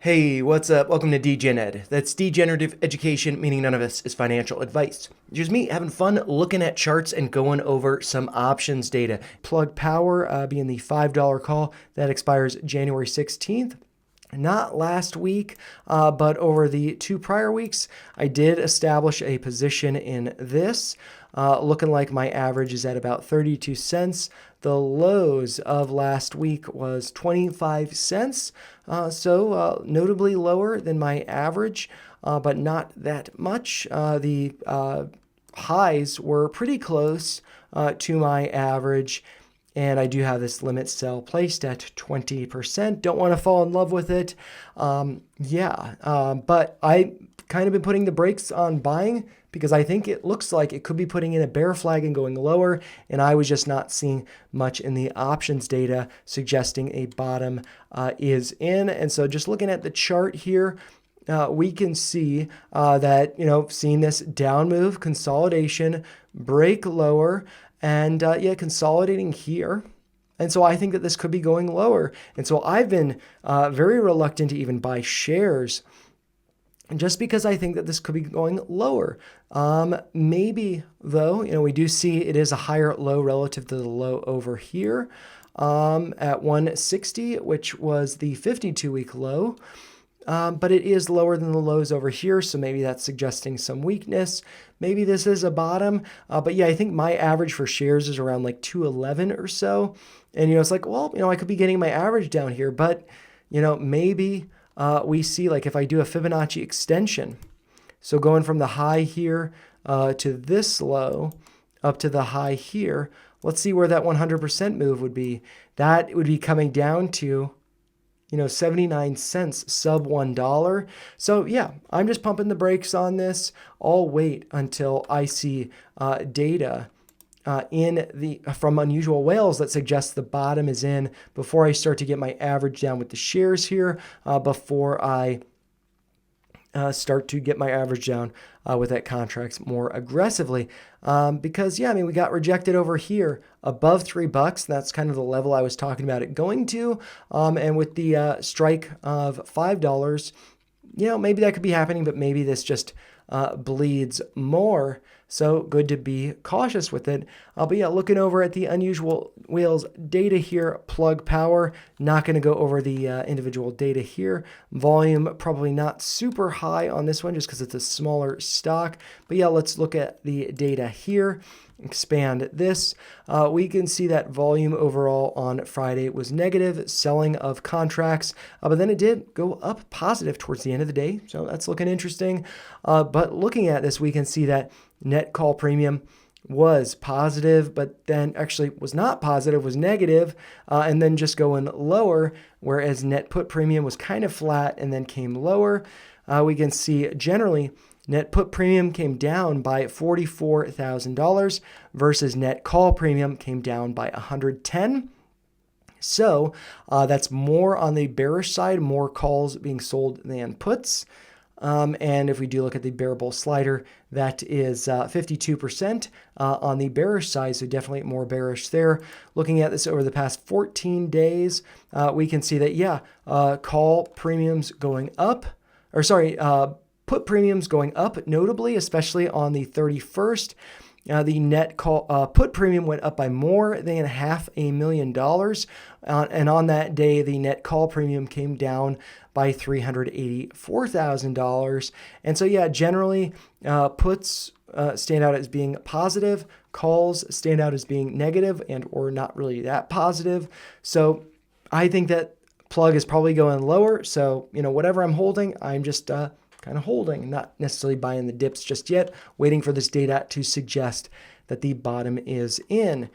Hey, what's up? Welcome to DGenEd. That's degenerative education, meaning none of this is financial advice. Just me having fun looking at charts and going over some options data. Plug Power being the $5 call that expires January 16th. Not last week, but over the two prior weeks, I did establish a position in this. Looking like my average is at about 32 cents. The lows of last week was 25 cents, so notably lower than my average, but not that much. The highs were pretty close to my average. And I do have this limit sell placed at 20%. Don't want to fall in love with it. But I kind of been putting the brakes on buying because I think it looks like it could be putting in a bear flag and going lower. And I was just not seeing much in the options data suggesting a bottom is in. And so just looking at the chart here, we can see that, seeing this down move, consolidation, break lower, and consolidating here. And so I think that this could be going lower. And so I've been very reluctant to even buy shares just because I think that this could be going lower. Maybe, though, we do see it is a higher low relative to the low over here at 160, which was the 52-week low. But it is lower than the lows over here, so maybe that's suggesting some weakness. Maybe this is a bottom, but yeah, I think my average for shares is around like 211 or so. And, it's like, well, I could be getting my average down here, but, maybe we see like if I do a Fibonacci extension, so going from the high here to this low up to the high here, let's see where that 100% move would be. That would be coming down to 79 cents, sub $1. So yeah, I'm just pumping the brakes on this. I'll wait until I see data from Unusual Whales that suggests the bottom is in before I start to get my average down with the shares here, before I start to get my average down with that contracts more aggressively. Because we got rejected over here above $3. That's kind of the level I was talking about it going to. And with the strike of $5, maybe that could be happening, but maybe this just bleeds more. So good to be cautious with it. But yeah, looking over at the Unusual Whales data here, Plug Power, not going to go over the individual data here. Volume probably not super high on this one just because it's a smaller stock. But yeah, let's look at the data here. Expand this. We can see that volume overall on Friday was negative, selling of contracts, but then it did go up positive towards the end of the day. So that's looking interesting. But looking at this, we can see that net call premium was positive, but then actually was not positive, was negative, and then just going lower, whereas net put premium was kind of flat and then came lower. We can see generally net put premium came down by $44,000 versus net call premium came down by $110,000. So that's more on the bearish side, more calls being sold than puts. And if we do look at the bear bull slider, that is 52% on the bearish side, so definitely more bearish there. Looking at this over the past 14 days, we can see that, call premiums going up, put premiums going up notably, especially on the 31st. The net call put premium went up by more than $500,000. And on that day, the net call premium came down by $384,000. And so, generally, puts stand out as being positive. Calls stand out as being negative and or not really that positive. So I think that plug is probably going lower. So, whatever I'm holding, I'm just kind of holding, not necessarily buying the dips just yet, waiting for this data to suggest that the bottom is in.